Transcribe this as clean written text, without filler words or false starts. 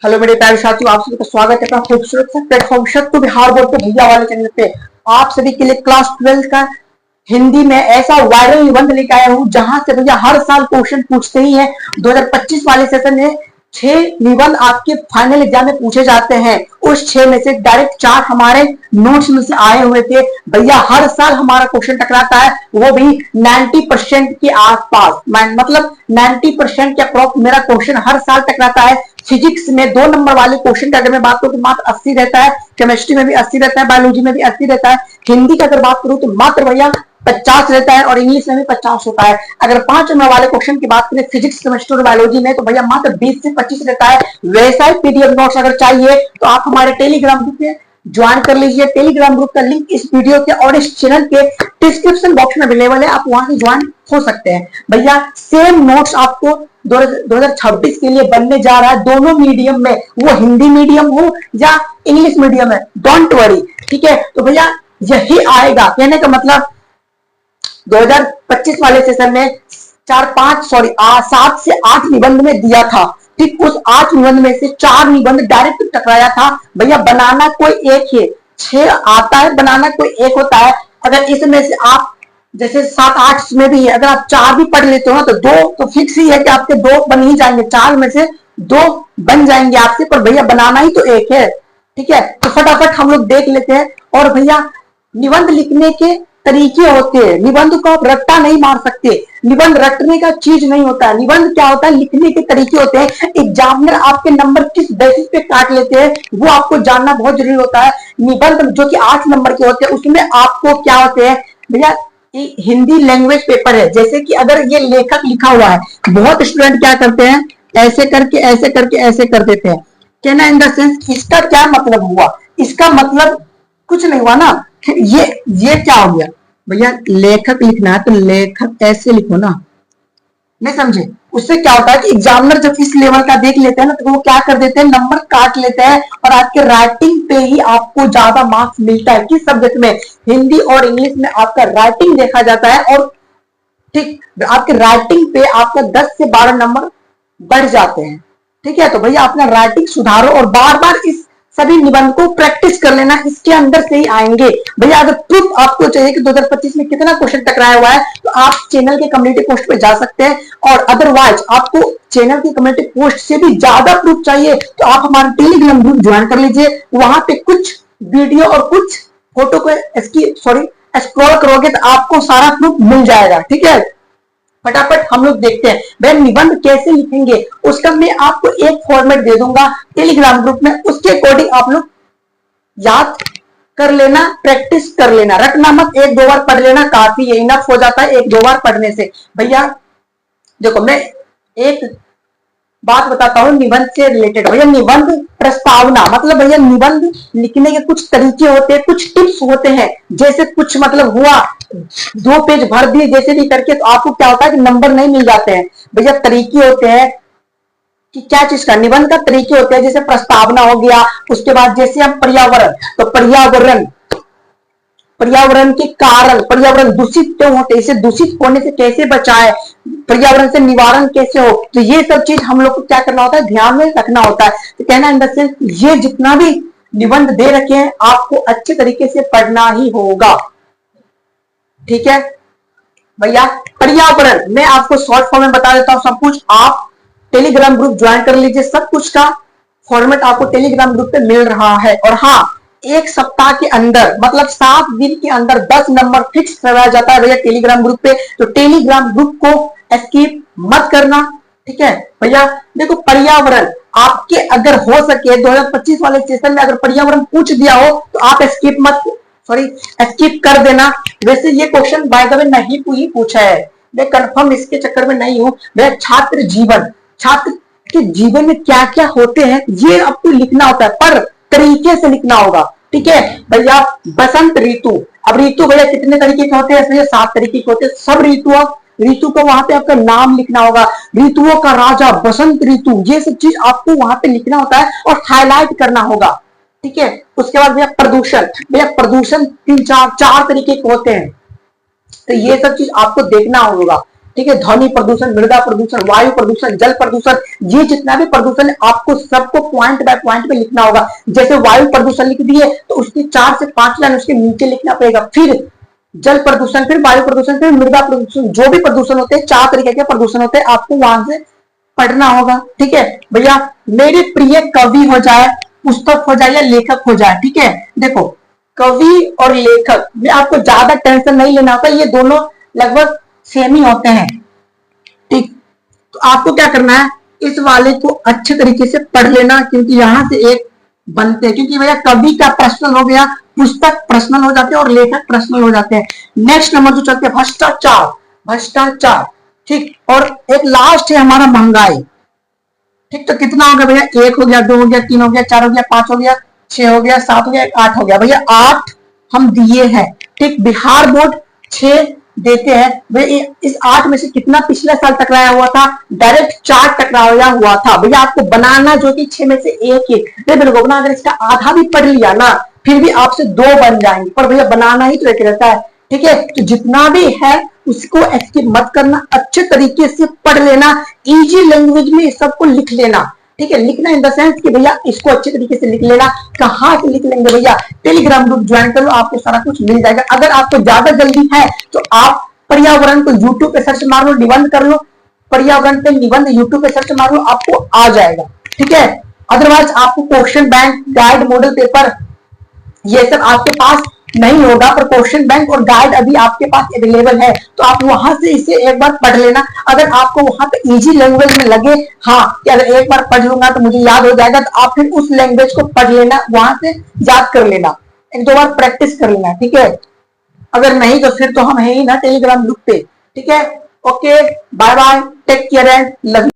Hello मेरे प्यारे साथियों, आप सभी का स्वागत है अपना खूबसूरत सा प्लेटफॉर्म शत्रु बिहार बोर्ड के भैया वाले चैनल पे। आप सभी के लिए क्लास 12 का हिंदी में ऐसा वायरल निबंध लेकर आया हूं जहां से भैया हर साल क्वेश्चन पूछते ही हैं। 2025 वाले सेशन में 6 निबंध आपके फाइनल एग्जाम में पूछे जाते हैं। उस 6 में से डायरेक्ट 4 हमारे नोट्स में से आए हुए थे। भैया हर साल हमारा क्वेश्चन टकराता है, वो भी 90% के आसपास, मतलब 90% के अप्रॉक्स मेरा क्वेश्चन हर साल टकराता है। फिजिक्स में 2 नंबर वाले क्वेश्चन की अगर मैं बात करूं तो मात्र 80 रहता है, केमिस्ट्री में भी 80 रहता है, बायोलॉजी में भी 80 रहता है, हिंदी की अगर बात करूं तो मात्र भैया 50 रहता है और इंग्लिश में भी 50 होता है। अगर 5 नंबर वाले क्वेश्चन की बात करें फिजिक्स, केमिस्ट्री और बायोलॉजी में तो भैया मात्र 20 से 25 रहता है। वैसा ही पीडीएफ नोट्स अगर चाहिए तो आप हमारे टेलीग्राम ग्रुप में ज्वाइन कर लीजिए। टेलीग्राम ग्रुप का लिंक इस वीडियो के और इस चैनल के डिस्क्रिप्शन बॉक्स में अवेलेबल है, आप वहां से ज्वाइन हो सकते हैं। भैया सेम नोट्स आपको 2026 के लिए बनने जा रहा है, दोनों मीडियम में, वो हिंदी मीडियम हो या इंग्लिश मीडियम है, डोंट वरी। ठीक है, तो भैया यही आएगा। कहने का मतलब 2025 वाले सेशन में 7 से 8 निबंध में दिया था। ठीक, उस 8 निबंध में से 4 निबंध डायरेक्ट टकराया था। भैया बनाना कोई एक ही, 6 आता है, बनाना कोई एक होता है। अगर इसमें से आप जैसे 7-8 में भी है, अगर आप 4 भी पढ़ लेते हो ना तो 2 तो फिक्स ही है कि आपके 2 बन ही जाएंगे, 4 में से 2 बन जाएंगे आपसे, पर भैया बनाना ही तो एक है। ठीक है, तो फटाफट हम लोग देख लेते हैं। और भैया निबंध लिखने के तरीके होते हैं, निबंध को आप रट्टा नहीं मार सकते, निबंध रटने का चीज नहीं होता है। निबंध क्या होता है, लिखने के तरीके होते हैं। एग्जामिनर आपके नंबर किस बेसिस पे काट लेते हैं वो आपको जानना बहुत जरूरी होता है। निबंध जो कि 8 नंबर के होते हैं उसमें आपको क्या होते हैं भैया, हिंदी लैंग्वेज पेपर है। जैसे कि अगर ये लेखक लिखा हुआ है, बहुत स्टूडेंट क्या करते हैं, ऐसे करके ऐसे करके ऐसे कर देते हैं। कहना इन द सेंस, इसका क्या मतलब हुआ, इसका मतलब कुछ नहीं हुआ ना। ये क्या हो गया भैया, लेखक लिखना है तो लेखक ऐसे लिखो ना, नहीं समझे। उससे क्या होता है कि एग्जामिनर जब इस लेवल का देख लेते हैं ना तो वो क्या कर देते हैं, नंबर काट लेते हैं और आपके राइटिंग पे ही आपको ज्यादा मार्क्स मिलता है। किस सब्जेक्ट में, हिंदी और इंग्लिश में आपका राइटिंग देखा जाता है। और ठीक, आपके राइटिंग पे आपका 10 से 12 नंबर बढ़ जाते हैं। ठीक है, तो भैया अपना राइटिंग सुधारो और बार बार इस सभी निबंध को प्रैक्टिस कर लेना, इसके अंदर से ही आएंगे। भैया अगर प्रूफ आपको चाहिए कि 2025 में कितना क्वेश्चन टकराया हुआ है तो आप चैनल के कम्युनिटी पोस्ट पे जा सकते हैं। और अदरवाइज आपको चैनल की कम्युनिटी पोस्ट से भी ज्यादा प्रूफ चाहिए तो आप हमारा टेलीग्राम ग्रुप ज्वाइन कर लीजिए। वहां पे कुछ वीडियो और कुछ फोटो को स्क्रॉल करोगे तो आपको सारा प्रूफ मिल जाएगा। ठीक है, फटाफट हम लोग देखते हैं भाई निबंध कैसे लिखेंगे। उसका मैं आपको एक फॉर्मेट दे दूंगा टेलीग्राम ग्रुप में, उसके अकॉर्डिंग आप लोग याद कर लेना, प्रैक्टिस कर लेना, रटना मत। 1-2 बार पढ़ लेना काफी है, इनफ हो जाता है 1-2 बार पढ़ने से। भैया देखो, मैं एक बात बताता हूं निबंध से रिलेटेड। भैया निबंध प्रस्तावना, मतलब भैया निबंध लिखने के कुछ तरीके होते हैं, कुछ टिप्स होते हैं। जैसे कुछ मतलब हुआ, 2 पेज भर दिए जैसे भी करके, तो आपको क्या होता है कि नंबर नहीं मिल जाते हैं। भैया तरीके होते हैं कि क्या चीज का, निबंध का तरीके होते हैं। जैसे प्रस्तावना हो गया, उसके बाद जैसे हम पर्यावरण, तो पर्यावरण के कारण, पर्यावरण दूषित क्यों होते, इसे दूषित होने से कैसे बचाए, पर्यावरण से निवारण कैसे हो, तो ये सब चीज हम लोग को क्या करना होता है, ध्यान में रखना होता है। तो कहना इन द सेंस, ये जितना भी निबंध दे रखे हैं आपको अच्छे तरीके से पढ़ना ही होगा। ठीक है भैया, पर्यावरण मैं आपको शॉर्ट फॉर्म में बता देता हूं सब कुछ। आप टेलीग्राम ग्रुप ज्वाइन कर लीजिए, सब कुछ का फॉर्मेट आपको टेलीग्राम ग्रुप पे मिल रहा है। और हाँ, 1 सप्ताह के अंदर, मतलब 7 दिन के अंदर 10 नंबर फिक्स करवाया जाता है भैया टेलीग्राम ग्रुप पे। तो टेलीग्राम ग्रुप को स्किप मत करना। ठीक है भैया, देखो पर्यावरण आपके अगर हो सके 2025 वाले सेशन में अगर पर्यावरण पूछ दिया हो तो आप स्किप कर देना। वैसे ये क्वेश्चन बाय द वे नहीं ही पूछा है, मैं कंफर्म इसके चक्कर में नहीं हूं। भैया छात्र के जीवन में क्या क्या होते हैं ये आपको लिखना होता है, पर तरीके से लिखना होगा। ठीक है भैया, बसंत ऋतु, अब ऋतु भैया कितने तरीके के होते हैं, 7 तरीके के होते हैं। सब ऋतु को वहां पे आपका नाम लिखना होगा। ऋतुओं का राजा बसंत ऋतु, ये सब चीज आपको वहां पे लिखना होता है और हाईलाइट करना होगा। ठीक है, उसके बाद भैया प्रदूषण 3-4 तरीके के होते हैं, तो ये सब चीज आपको देखना होगा। ठीक है, ध्वनि प्रदूषण, मृदा प्रदूषण, वायु प्रदूषण, जल प्रदूषण, ये जितना भी प्रदूषण है आपको सबको पॉइंट बाय पॉइंट पे लिखना होगा। जैसे वायु प्रदूषण लिख दिए तो उसकी 4 से 5 लाइन उसके नीचे लिखना पड़ेगा। फिर जल प्रदूषण, फिर वायु प्रदूषण, फिर मृदा प्रदूषण, जो भी प्रदूषण होते हैं 4 तरीके के प्रदूषण होते हैं, आपको वहां से पढ़ना होगा। ठीक है भैया, मेरे प्रिय कवि हो जाए, पुस्तक हो जाए या लेखक हो जाए, ठीक है, देखो कवि और लेखक में आपको ज्यादा टेंशन नहीं लेना होता, ये दोनों लगभग सेम ही होते हैं। ठीक, तो आपको क्या करना है, इस वाले को अच्छे तरीके से पढ़ लेना, क्योंकि यहां से एक बनते हैं, क्योंकि भैया कवि का पर्सनल हो गया, पुस्तक पर्सनल हो जाते हैं और लेखक पर्सनल हो जाते हैं। नेक्स्ट नंबर जो चलते हैं भ्रष्टाचार, भ्रष्टाचार, ठीक, और एक लास्ट है हमारा महंगाई। ठीक, तो कितना हो गया भैया, 1 हो गया, 2 हो गया, 3 हो गया, 4 हो गया, 5 हो गया, 6 हो गया, 7 हो गया, 8 हो गया भैया, 8 हम दिए हैं। ठीक, बिहार बोर्ड 6 देते हैं भैया, इस 8 में से कितना पिछले साल टकराया हुआ था, डायरेक्ट 4 टकराया हुआ था भैया, आपको बनाना जो कि 6 में से 1 है। बिल्कुल, अगर इसका आधा भी पढ़ लिया ना फिर भी आपसे 2 बन जाएंगे, पर भैया बनाना ही तो एक रहता है। ठीक है, तो जितना भी है उसको एक्टिव मत करना, अच्छे तरीके से पढ़ लेना, इजी लैंग्वेज में सबको लिख लेना। ठीक है, लिखना इन द सेंस कि भैया इसको अच्छे तरीके से लिख लेना। कहां से लिख लेंगे भैया, टेलीग्राम ग्रुप ज्वाइन कर लो, आपको सारा कुछ मिल जाएगा। अगर आपको ज्यादा जल्दी है तो आप पर्यावरण को यूट्यूब पे सर्च मार लो, निबंध कर लो, पर्यावरण पे निबंध यूट्यूब पे सर्च मार लो, आपको आ जाएगा। ठीक है, अदरवाइज आपको question bank, guide, model paper ये सब आपके पास नहीं होगा, पर क्वेश्चन बैंक और गाइड अभी आपके पास अवेलेबल है, तो आप वहां से इसे एक बार पढ़ लेना। अगर आपको वहां पे इजी लैंग्वेज में लगे, हाँ कि अगर एक बार पढ़ लूंगा तो मुझे याद हो जाएगा, तो आप फिर उस लैंग्वेज को पढ़ लेना, वहां से याद कर लेना, 1-2 बार प्रैक्टिस कर लेना। ठीक है, अगर नहीं तो फिर तो हम है ही ना टेलीग्राम ग्रुप पे। ठीक है, okay, bye bye, take care and love.